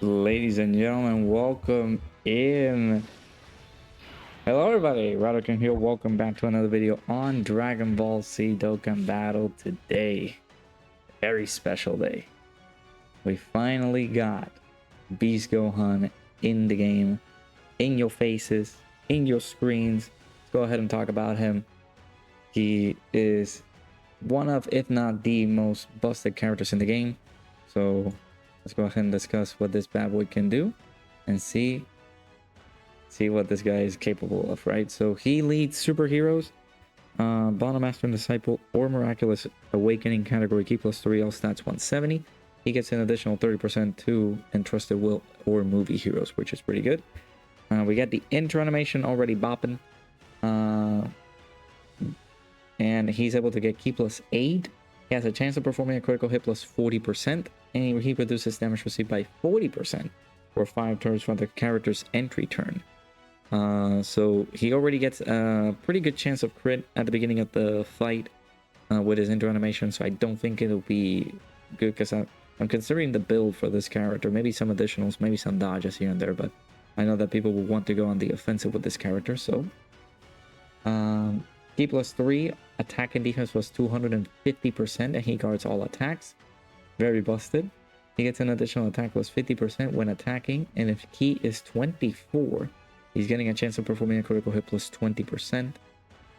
Ladies and gentlemen, welcome in. Hello everybody, Dokkan here. Welcome back to another video on Dragon Ball Z Dokkan Battle. Today, very special day. We finally got Beast Gohan in the game, in your faces, in your screens. Let's go ahead and talk about him. He is one of, if not the most busted characters in the game. So let's go ahead and discuss what this bad boy can do and see what this guy is capable of, right? So he leads superheroes, Bottom Master and Disciple, or Miraculous Awakening category key +3, all stats 170. He gets an additional 30% to Entrusted Will or movie heroes, which is pretty good. We got the intro animation already bopping. And he's able to get key +8. He has a chance of performing a critical hit +40%. And he reduces damage received by 40% for 5 turns from the character's entry turn. So he already gets a pretty good chance of crit at the beginning of the fight with his intro animation. So I don't think it'll be good because I'm considering the build for this character. Maybe some additionals, maybe some dodges here and there. But I know that people will want to go on the offensive with this character. So key +3, attack and defense was 250%, and he guards all attacks. Very busted. He gets an additional attack +50% when attacking, and if key is 24, he's getting a chance of performing a critical hit +20%.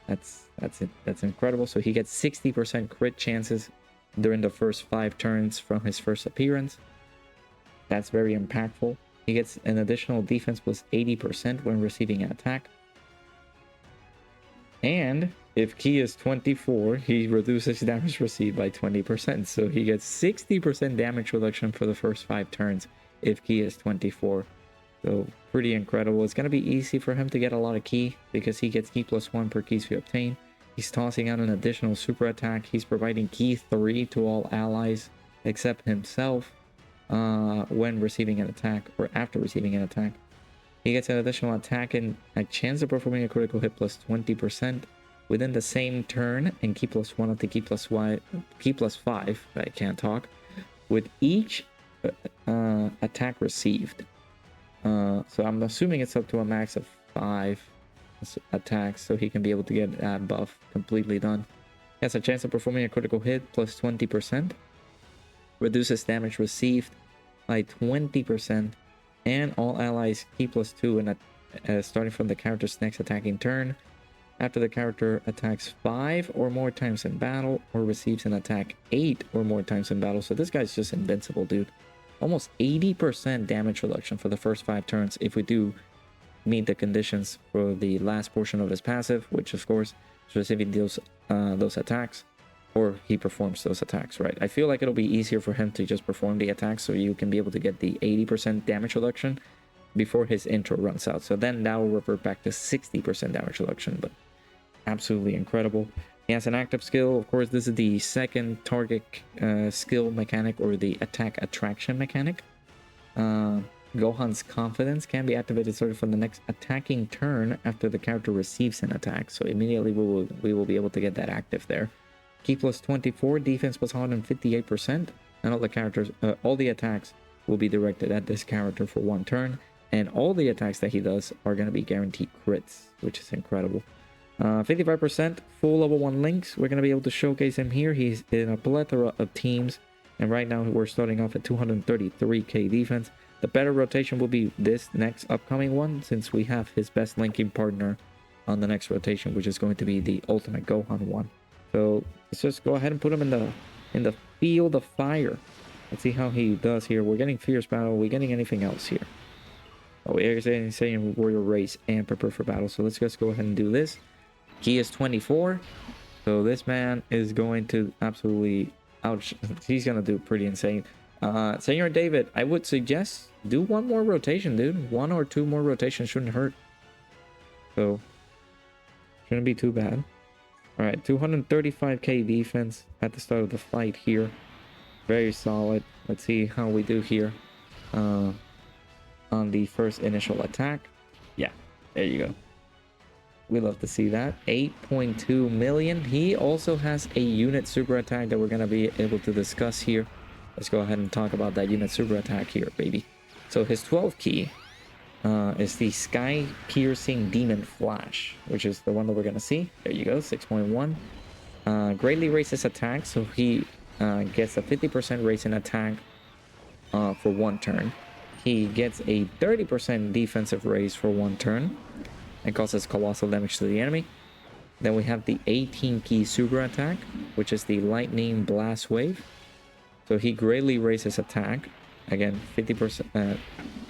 That's it. That's incredible. So he gets 60% crit chances during the first 5 turns from his first appearance. That's very impactful. He gets an additional defense +80% when receiving an attack. And if key is 24, he reduces damage received by 20%. So he gets 60% damage reduction for the first 5 turns if key is 24. So pretty incredible. It's going to be easy for him to get a lot of key because he gets key +1 per keys we obtain. He's tossing out an additional super attack. He's providing key 3 to all allies except himself when receiving an attack or after receiving an attack. He gets an additional attack and a chance of performing a critical hit +20% within the same turn, and key +1 of the key +5. I can't talk. With each attack received. So I'm assuming it's up to a max of 5 attacks, so he can be able to get that buff completely done. He has a chance of performing a critical hit +20%. Reduces damage received by 20%. And all allies key +2 and starting from the character's next attacking turn. After the character attacks 5 or more times in battle or receives an attack 8 or more times in battle. So this guy's just invincible, dude. Almost 80% damage reduction for the first 5 turns if we do meet the conditions for the last portion of his passive, which of course is receiving those attacks, or he performs those attacks, right? I feel like it'll be easier for him to just perform the attacks so you can be able to get the 80% damage reduction before his intro runs out. So then that will revert back to 60% damage reduction, but absolutely incredible. He has an active skill. Of course, this is the second target skill mechanic, or the attack attraction mechanic. Gohan's confidence can be activated starting from the next attacking turn after the character receives an attack. So immediately we will be able to get that active there. Key +24, defense +158%, and all the attacks will be directed at this character for 1 turn, and all the attacks that he does are going to be guaranteed crits, which is incredible. 55% full level 1 links. We're going to be able to showcase him here. He's in a plethora of teams, and right now we're starting off at 233k defense. The better rotation will be this next upcoming one, since we have his best linking partner on the next rotation, which is going to be the Ultimate Gohan one. So let's just go ahead and put him in the field of fire. Let's see how he does here. We're getting Fierce Battle. Are we getting anything else here? Oh, we're saying Warrior Race and Prepare for Battle. So let's just go ahead and do this. Key is 24. So this man is going to absolutely ouch. He's going to do pretty insane. Senor David, I would suggest do 1 more rotation, dude. 1 or 2 more rotations shouldn't hurt. So shouldn't be too bad. All right, 235k defense at the start of the fight here. Very solid. Let's see how we do here on the first initial attack. Yeah, there you go. We love to see that. 8.2 million. He also has a unit super attack that we're going to be able to discuss here. Let's go ahead and talk about that unit super attack here, baby. So his 12 key is the Sky Piercing Demon Flash, which is the one that we're going to see. There you go, 6.1. Greatly raises attack, so he gets a 50% raise in attack for 1 turn. He gets a 30% defensive raise for 1 turn. It causes colossal damage to the enemy. Then we have the 18 key super attack, which is the Lightning Blast Wave. So he greatly raises attack. Again, 50%.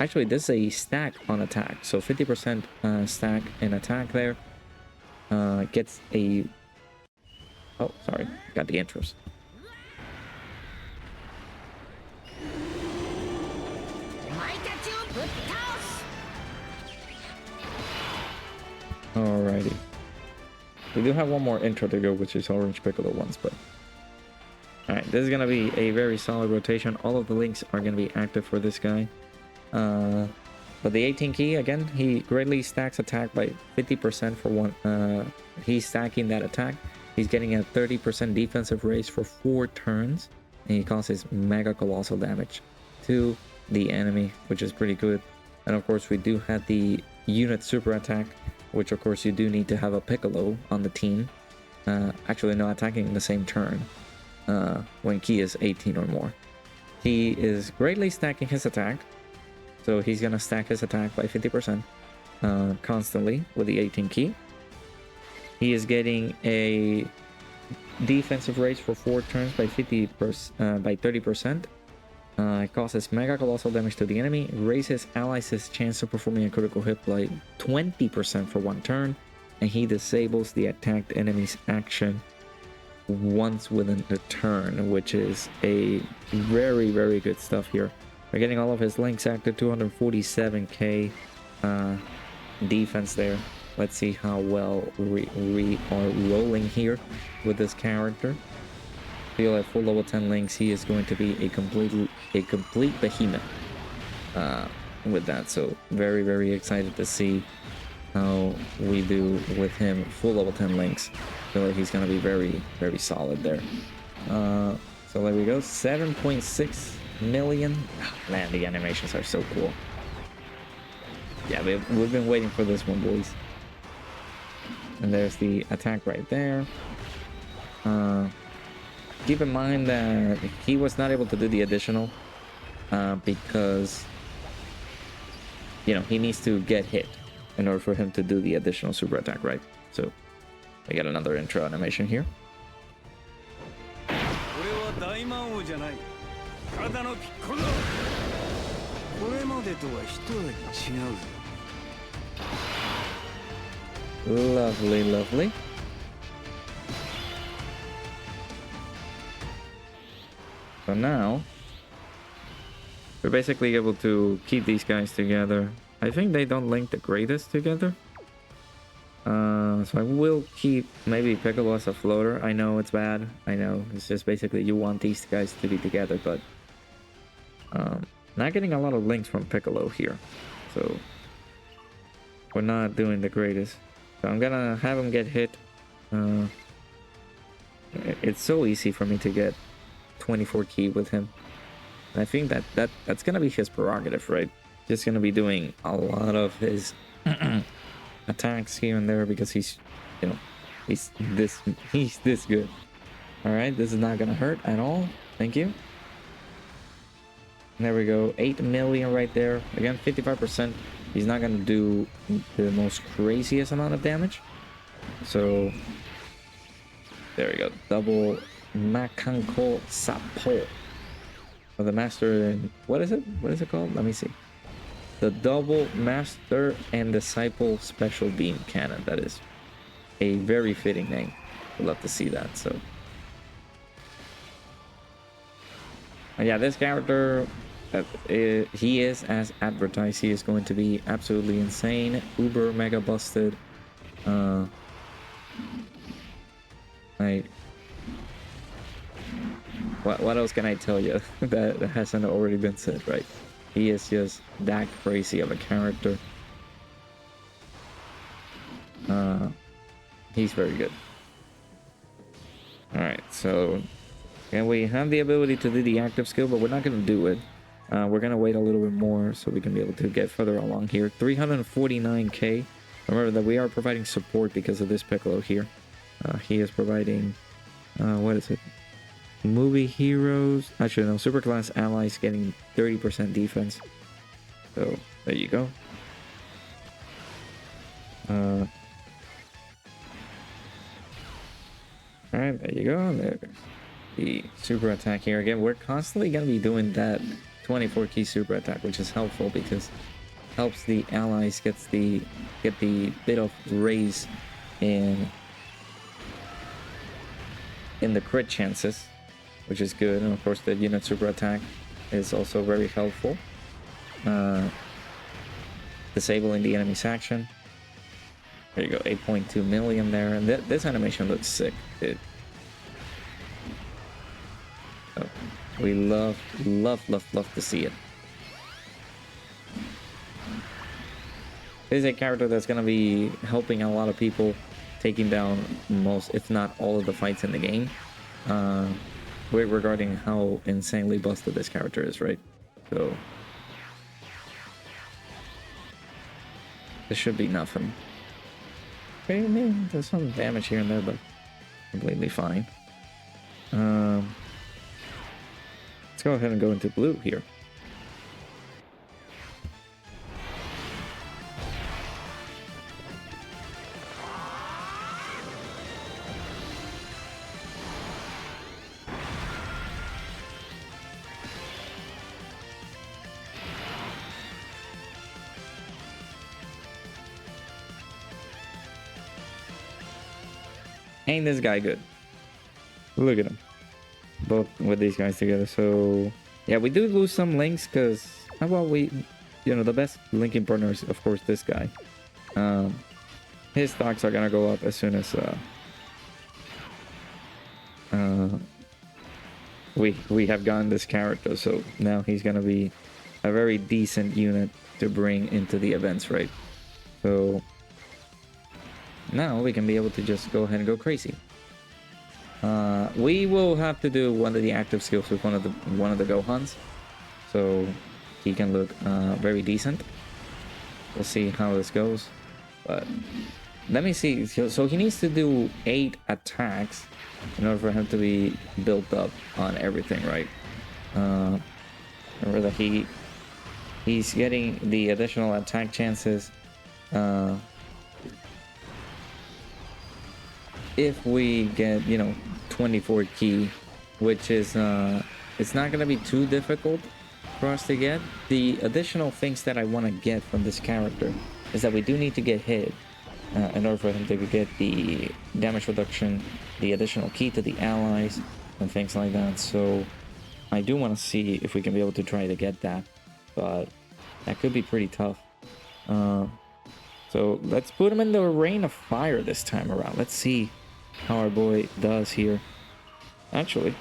Actually, this is a stack on attack. So 50% stack in attack there. Gets a... Oh, sorry. Got the intros. Alrighty. We do have one more intro to go, which is Orange Piccolo ones, but... Alright, this is going to be a very solid rotation. All of the links are going to be active for this guy. But the 18 key, again, he greatly stacks attack by 50% for 1... he's stacking that attack. He's getting a 30% defensive raise for 4 turns. And he causes mega colossal damage to the enemy, which is pretty good. And of course, we do have the unit super attack, which of course you do need to have a Piccolo on the team. Actually, no, attacking in the same turn. When key is 18 or more. He is greatly stacking his attack. So he's going to stack his attack by 50% constantly with the 18 key. He is getting a defensive raise for 4 turns by 30%. It causes mega colossal damage to the enemy. Raises allies' chance of performing a critical hit by 20% for 1 turn. And he disables the attacked enemy's action once within a turn, which is a very, very good stuff here. We're getting all of his links active. 247k defense there. Let's see how well we are rolling here with this character. Feel at full level 10 links, he is going to be a complete behemoth with that. So very, very excited to see how we do with him. Full level 10 links. Feel like he's going to be very, very solid there. So there we go. 7.6 million. Oh, man, the animations are so cool. Yeah, we've been waiting for this one, boys. And there's the attack right there. Keep in mind that he was not able to do the additional because, you know, he needs to get hit in order for him to do the additional super attack, right? So we got another intro animation here. Lovely, lovely. So now we're basically able to keep these guys together. I think they don't link the greatest together. So I will keep maybe Piccolo as a floater. I know it's bad. I know it's just basically you want these guys to be together, but not getting a lot of links from Piccolo here. So we're not doing the greatest. So I'm gonna have him get hit. It's so easy for me to get 24 key with him. And I think that's gonna be his prerogative, right? Just gonna be doing a lot of his attacks here and there because he's, you know, he's this good. All right, this is not gonna hurt at all. Thank you. There we go. 8 million right there. Again, 55%. He's not gonna do the most craziest amount of damage. So there we go. Double Makanko Sapo. Or the master and what is it? What is it called? Let me see. The double master and disciple special beam cannon. That is a very fitting name. I'd love to see that. So yeah, this character, he is as advertised. He is going to be absolutely insane, uber mega busted. What else can I tell you that hasn't already been said, right? He is just that crazy of a character. He's very good. Alright, so and we have the ability to do the active skill, but we're not going to do it. We're going to wait a little bit more so we can be able to get further along here. 349k. Remember that we are providing support because of this Piccolo here. He is providing, what is it? Movie heroes. Actually, no, superclass allies getting 30% defense. So, there you go. Alright, there you go. There. The super attack here. Again, we're constantly going to be doing that 24 key super attack, which is helpful because it helps the allies get the bit of raise in the crit chances, which is good. And of course the unit super attack is also very helpful, disabling the enemy's action. There you go, 8.2 million there, and this animation looks sick, dude. Oh, we love to see it. This is a character that's going to be helping a lot of people, taking down most, if not all, of the fights in the game. Regarding how insanely busted this character is, right? So this should be nothing. Okay, man, there's some damage here and there, but completely fine. Let's go ahead and go into blue here. Ain't this guy good? Look at him. Both with these guys together. So yeah, we do lose some links because, well, the best linking partner is of course this guy. His stocks are gonna go up as soon as we have gotten this character. So now he's gonna be a very decent unit to bring into the events, right? So now we can be able to just go ahead and go crazy. We will have to do one of the active skills with one of the Gohans, so he can look very decent. We'll see how this goes, but let me see. So he needs to do 8 attacks in order for him to be built up on everything, right? Remember that he's getting the additional attack chances if we get 24 key, which is it's not gonna be too difficult for us to get. The additional things that I want to get from this character is that we do need to get hit in order for him to get the damage reduction, the additional key to the allies, and things like that. So I do want to see if we can be able to try to get that, but that could be pretty tough. So let's put him in the Rain of Fire this time around. Let's see how our boy does here. Actually,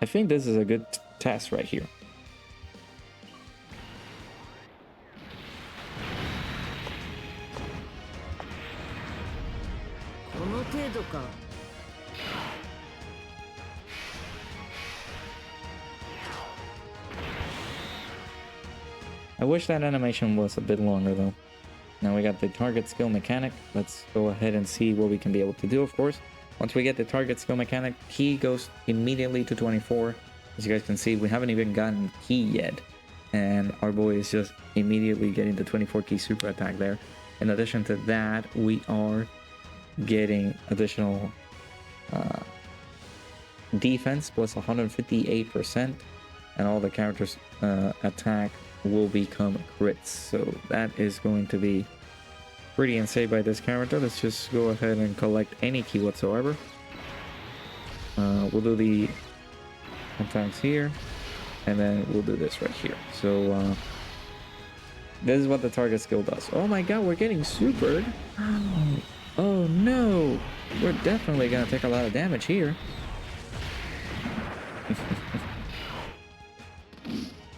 I think this is a good test right here. I wish that animation was a bit longer though. Now we got the target skill mechanic. Let's go ahead and see what we can be able to do, of course. Once we get the target skill mechanic, key goes immediately to 24. As you guys can see, we haven't even gotten key yet. And our boy is just immediately getting the 24 key super attack there. In addition to that, we are getting additional defense plus 158%. And all the characters' attack will become crits. So that is going to be pretty insane by this character. Let's just go ahead and collect any key whatsoever. We'll do the attacks here, and then we'll do this right here. So this is what the target skill does. Oh my god, we're getting supered. Oh no, we're definitely gonna take a lot of damage here.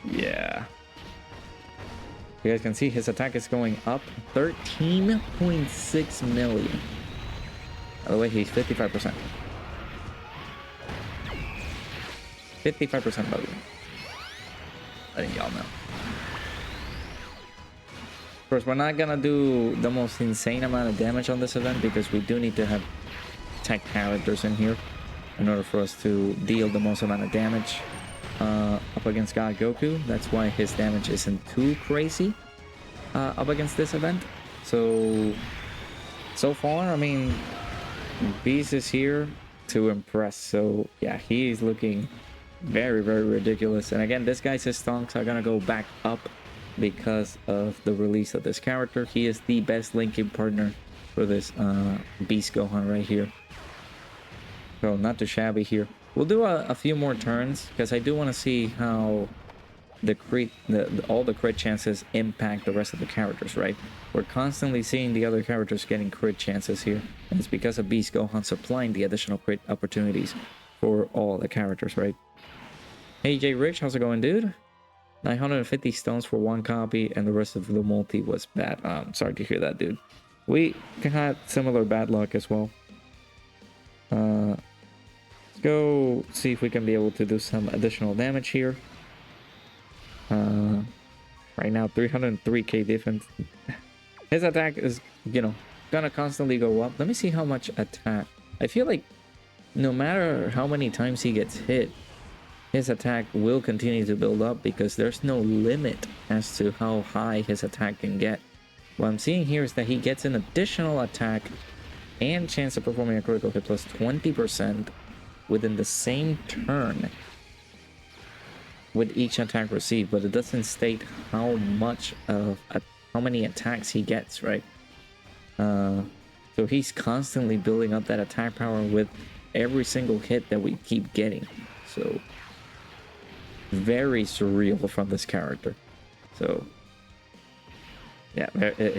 Yeah. You guys can see his attack is going up 13.6 million. By the way, he's 55%. 55% loading. Letting y'all know. Of course, we're not gonna do the most insane amount of damage on this event because we do need to have tech characters in here in order for us to deal the most amount of damage up against God Goku. That's why his damage isn't too crazy up against this event. So far, I mean, Beast is here to impress. So yeah, he's looking very, very ridiculous. And again, this guy's stonks are gonna go back up because of the release of this character. He is the best linking partner for this Beast Gohan right here. So not too shabby here. We'll do a few more turns because I do want to see how the all the crit chances impact the rest of the characters, right? We're constantly seeing the other characters getting crit chances here, and it's because of Beast Gohan supplying the additional crit opportunities for all the characters, right? Hey J Rich, how's it going, dude? 950 stones for one copy, and the rest of the multi was bad. Sorry to hear that, dude. We had similar bad luck as well. Let's go see if we can be able to do some additional damage here. Right now 303k defense. His attack is, you know, gonna constantly go up. Let me see how much attack. I feel like no matter how many times he gets hit, his attack will continue to build up because there's no limit as to how high his attack can get. What I'm seeing here is that he gets an additional attack and chance of performing a critical hit plus 20% within the same turn with each attack received, but it doesn't state how many attacks he gets, right? So he's constantly building up that attack power with every single hit that we keep getting. So very surreal from this character. So yeah,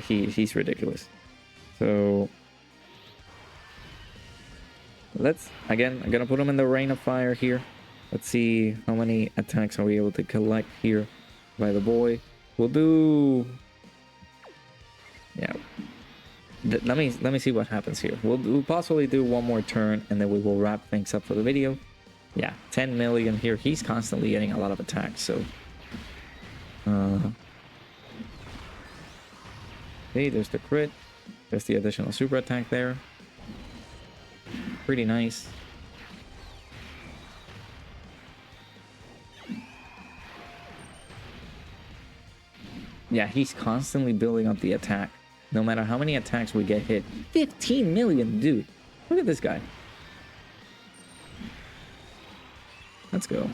he's ridiculous. So let's, again, I'm gonna put him in the Rain of Fire here. Let's see how many attacks are we able to collect here by the boy. We'll do, yeah, let me see what happens here. We'll possibly do one more turn and then we will wrap things up for the video. Yeah, 10 million here. He's constantly getting a lot of attacks, so hey, there's the crit. There's the additional super attack there. Pretty nice. Yeah, he's constantly building up the attack. No matter how many attacks we get hit. 15 million, dude. Look at this guy. Let's go.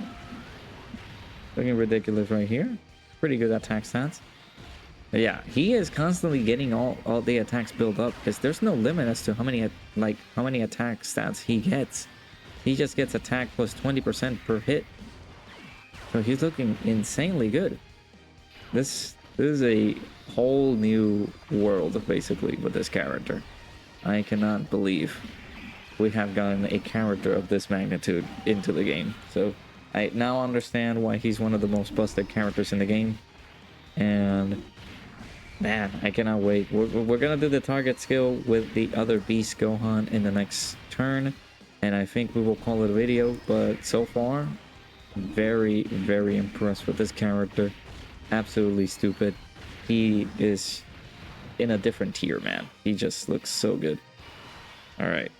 Looking ridiculous right here. Pretty good attack stats. But yeah, he is constantly getting all the attacks built up because there's no limit as to how many attack stats he gets. He just gets attack plus 20% per hit. So he's looking insanely good. This is a whole new world basically with this character. I cannot believe we have gotten a character of this magnitude into the game. So I now understand why he's one of the most busted characters in the game. And man, I cannot wait. We're gonna do the target skill with the other Beast Gohan in the next turn, and I think we will call it a video. But so far, very, very impressed with this character. Absolutely stupid. He is in a different tier, man. He just looks so good. All right.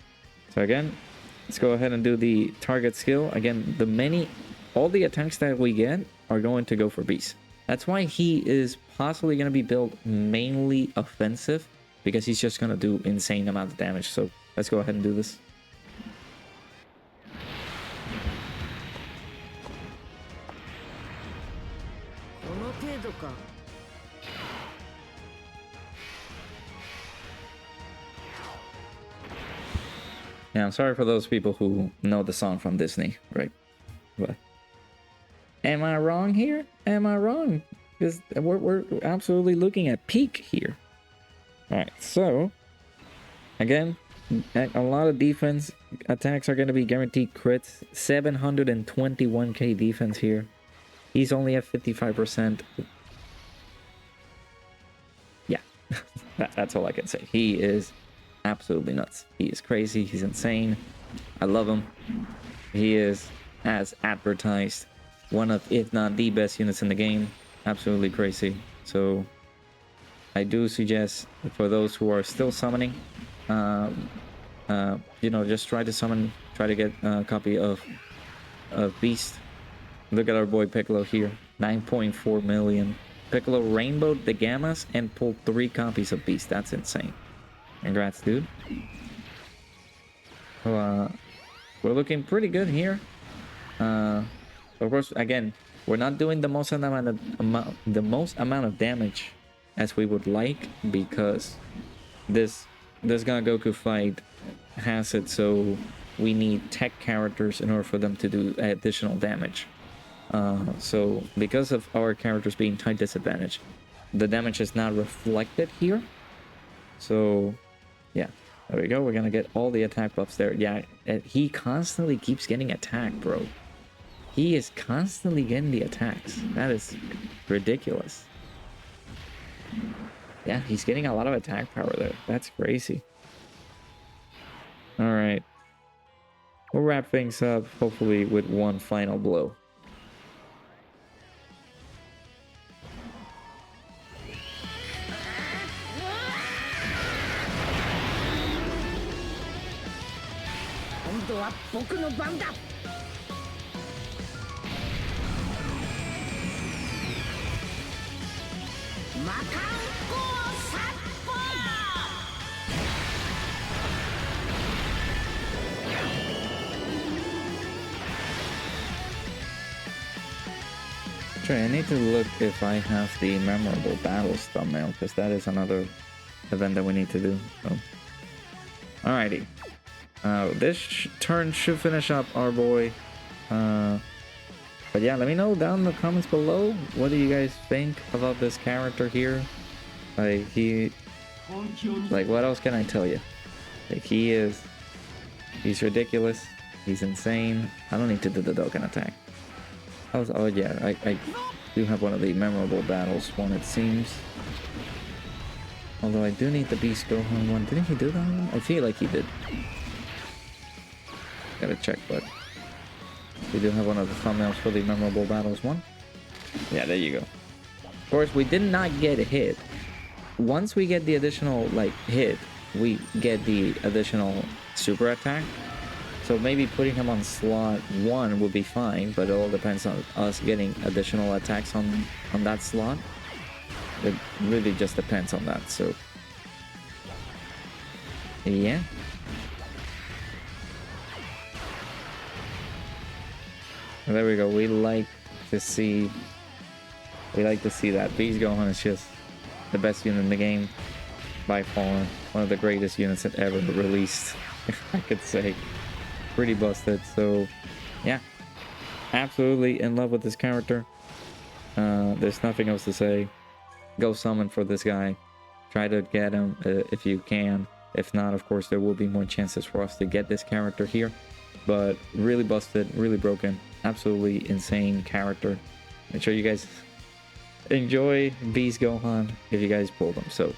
So again, let's go ahead and do the target skill. Again, all the attacks that we get are going to go for Beast. That's why he is possibly going to be built mainly offensive, because he's just going to do insane amount of damage. So let's go ahead and do this. Yeah, I'm sorry for those people who know the song from Disney, right? But am I wrong here? Am I wrong? Because we're absolutely looking at peak here. All right, so again, a lot of defense attacks are going to be guaranteed crits. 721k defense here. He's only at 55%. That's all I can say. He is absolutely nuts. He is crazy. He's insane. I love him. He is, as advertised, one of, if not the best units in the game. Absolutely crazy. So I do suggest for those who are still summoning, you know, just try to summon, try to get a copy of Beast. Look at our boy Piccolo here, 9.4 million. Piccolo rainbowed the Gammas and pulled 3 copies of Beast. That's insane. Congrats, dude. So, we're looking pretty good here. Of course, again, we're not doing the most amount of damage as we would like, because this Goku fight has it so we need tech characters in order for them to do additional damage. So because of our characters being type disadvantage, the damage is not reflected here. So yeah, there we go. We're gonna get all the attack buffs there. Yeah, he constantly keeps getting attacked, bro. He is constantly getting the attacks. That is ridiculous. Yeah, he's getting a lot of attack power there. That's crazy. All right, we'll wrap things up hopefully with one final blow. I need to look if I have the memorable battles thumbnail, because that is another event that we need to do. So. Alrighty. This turn should finish up our boy. But yeah, let me know down in the comments below. What do you guys think about this character here? Like, what else can I tell you? Like, he's ridiculous. He's insane. I don't need to do the Dokkan attack. Oh yeah, I do have one of the memorable battles one, it seems. Although I do need the Beast Gohan one. Didn't he do that one? I feel like he did. Gotta check, but we do have one of the thumbnails for the memorable battles one. Yeah, there you go. Of course, we did not get a hit. Once we get the additional like hit, we get the additional super attack. So maybe putting him on slot 1 would be fine, but it all depends on us getting additional attacks on that slot. It really just depends on that, so yeah. And there we go. We like to see that. Beast Gohan is just the best unit in the game by far. One of the greatest units that ever released, I could say. Pretty busted. So yeah, absolutely in love with this character. There's nothing else to say. Go summon for this guy. Try to get him if you can. If not, of course, there will be more chances for us to get this character here. But really busted, really broken, absolutely insane character. Make sure you guys enjoy Beast Gohan if you guys pull them. So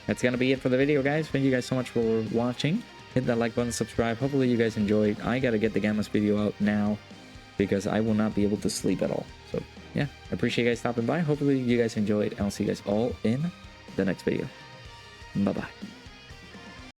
that's gonna be it for the video, guys. Thank you guys so much for watching. Hit that like button, subscribe. Hopefully you guys enjoyed. I gotta get the Gammas video out now because I will not be able to sleep at all. So yeah, I appreciate you guys stopping by. Hopefully you guys enjoyed, and I'll see you guys all in the next video. Bye bye.